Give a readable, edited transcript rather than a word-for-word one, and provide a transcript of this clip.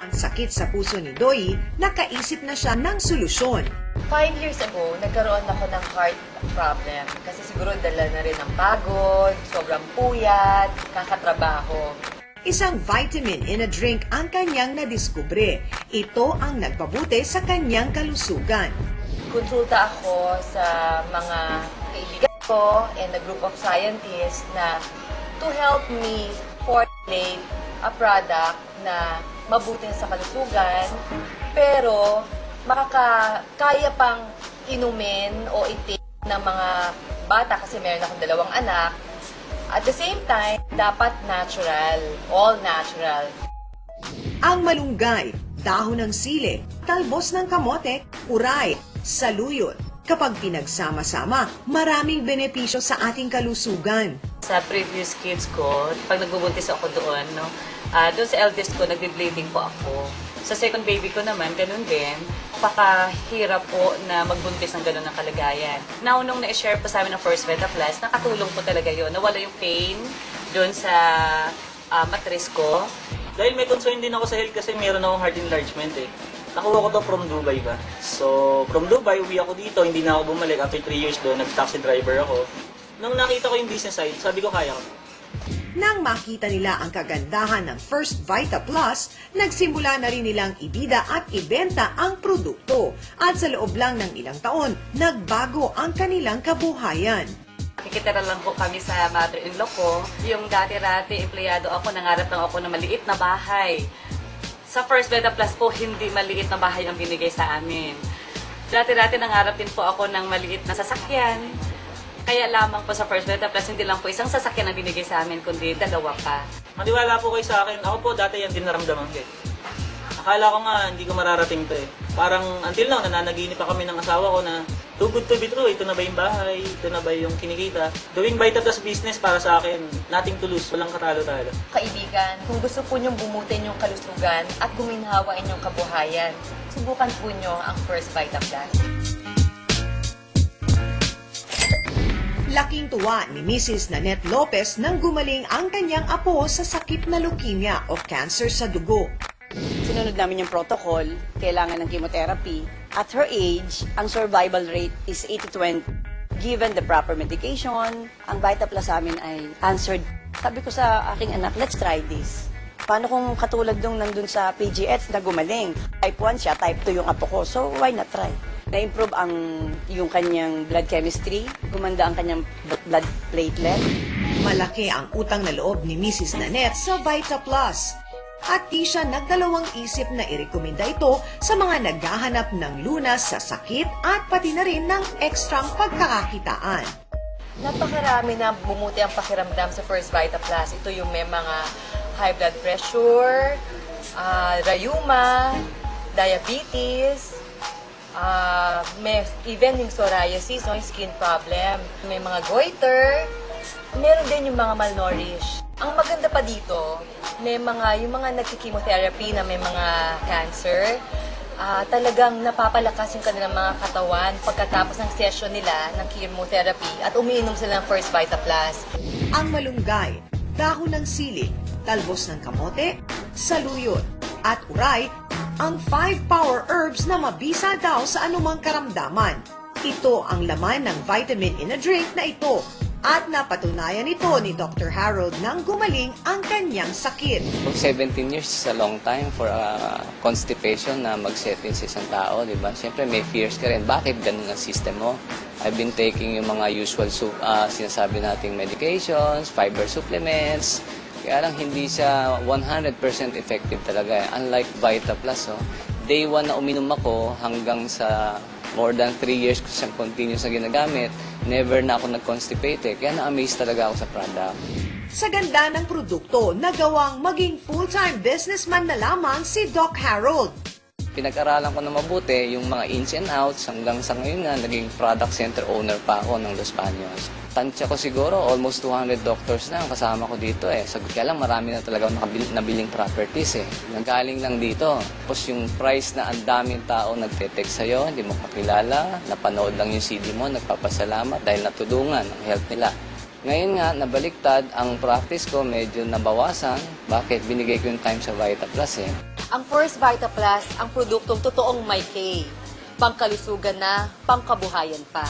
Ang sakit sa puso ni Doy, nakaisip na siya ng solusyon. 5 years ago, nagkaroon ako ng heart problem. Kasi siguro dala na rin ng pagod, sobrang puyat, kakatrabaho. Isang vitamin in a drink ang kanyang nadiskubre. Ito ang nagpabuti sa kanyang kalusugan. Konsulta ako sa mga kaibigan ko and a group of scientists na to help me formulate a product na mabuti sa kalusugan, pero kaya pang inumin o itik ng mga bata kasi meron akong 2 anak. At the same time, dapat natural, all natural. Ang malunggay, dahon ng sili, talbos ng kamote, uray, saluyot. Kapag pinagsama-sama, maraming benepisyo sa ating kalusugan. Sa previous kids ko, pag nagbubuntis ako doon, doon sa eldest ko, nagbe-bleeding po ako. Sa second baby ko naman, ganun din. Napakahirap po na magbuntis ng ganun ng kalagayan. Now, nung na-share po sa amin ng First Vita Plus, nakatulong po talaga yun. Nawala yung pain doon sa mattress ko. Dahil may concern din ako sa health kasi meron akong heart enlargement eh. Nakuha ko to from Dubai ba. So, from Dubai, uwi ako dito, hindi na ako bumalik. After 3 years doon, nag-taxi driver ako. Nung nakita ko yung business side, sabi ko kaya ko. Nang makita nila ang kagandahan ng First Vita Plus, nagsimula na rin nilang ibida at ibenta ang produkto. At sa loob lang ng ilang taon, nagbago ang kanilang kabuhayan. Kikitira lang po kami sa mother-in-law ko. Yung dati-rati, empleyado ako, nangarap lang ako ng maliit na bahay. Sa First Vita Plus po, hindi maliit na bahay ang binigay sa amin. Dati-rati nangarap din po ako ng maliit na sasakyan. Kaya lamang po sa First Vita Plus, hindi lang po isang sasakyan ang binigay sa amin, kundi 2 pa. Maniwala po kayo sa akin. Ako po dati yan din naramdaman ko eh. Akala ko nga hindi ko mararating to eh. Parang until now, nananaginip pa kami ng asawa ko na too good to be true. Ito na ba yung bahay? Ito na ba yung kinikita? Doing Vita Plus business para sa akin, nothing to lose. Walang katalo-talo. Kaibigan, kung gusto po niyong bumutin yung kalusugan at guminhawa inyong kabuhayan, subukan po niyo ang First Vita Plus. Laking tuwa ni Mrs. Nanette Lopez nang gumaling ang kanyang apo sa sakit na leukemia o cancer sa dugo. Sinunod namin yung protocol, kailangan ng chemotherapy. At her age, ang survival rate is 80-20. Given the proper medication, ang Vita Plus sa amin ay answered. Sabi ko sa aking anak, let's try this. Paano kung katulad nung nandun sa PGH na gumaling? Type 1 siya, type 2 yung apo ko, so why not try? Na-improve yung kanyang blood chemistry, gumanda ang kanyang blood platelet. Malaki ang utang na loob ni Mrs. Nanette sa Vita Plus. At di siya nagdalawang isip na irekomenda ito sa mga naghahanap ng lunas sa sakit at pati na rin ng ekstrang pagkakakitaan. Napakarami na bumuti ang pakiramdam sa First Vita Plus. Ito yung may mga high blood pressure, rheuma, diabetes, may even yung psoriasis, no, yung skin problem, may mga goiter, meron din yung mga malnourished. Ang maganda pa dito, yung mga nagki-chemotherapy na may mga cancer, talagang napapalakas yung kanilang mga katawan pagkatapos ng session nila ng chemotherapy at umiinom sila ng First Vita Plus. Ang malunggay, dahon ng sili, talbos ng kamote, saluyot, at uray, ang 5 power herbs na mabisa daw sa anumang karamdaman. Ito ang laman ng vitamin in a drink na ito at napatunayan ito ni Dr. Harold nang gumaling ang kanyang sakit. 17 years is a long time for constipation na mag-set in sa isang tao, di ba? Siyempre may fears ka rin. Bakit ganun ang system mo? I've been taking yung mga usual sinasabi nating medications, fiber supplements. Kaya lang hindi siya 100% effective talaga. Unlike Vita Plus, day 1 na uminom ako hanggang sa more than 3 years ko siyang continuous na ginagamit, never na ako nag-constipate. Kaya na-amaze talaga ako sa product. Sa ganda ng produkto, nagawang maging full-time businessman na lamang si Doc Harold. Pinag-aralan ko na mabuti yung mga ins and outs hanggang sa ngayon nga naging product center owner pa ako ng Los Baños. Tansya ko siguro almost 200 doctors na ang kasama ko dito eh. Sagot kaya lang marami na talaga nabiling properties eh. Nanggaling lang dito. Tapos yung price na ang daming tao nagte-text sa'yo, hindi mo kakilala, napanood lang yung CD mo, nagpapasalamat dahil natulungan ang health nila. Ngayon nga, nabaliktad, ang practice ko medyo nabawasan. Bakit? Binigay ko yung time sa Vita Plus eh. Ang First Vita Plus, ang produktong totoong may K. Pangkalusugan na, pangkabuhayan pa.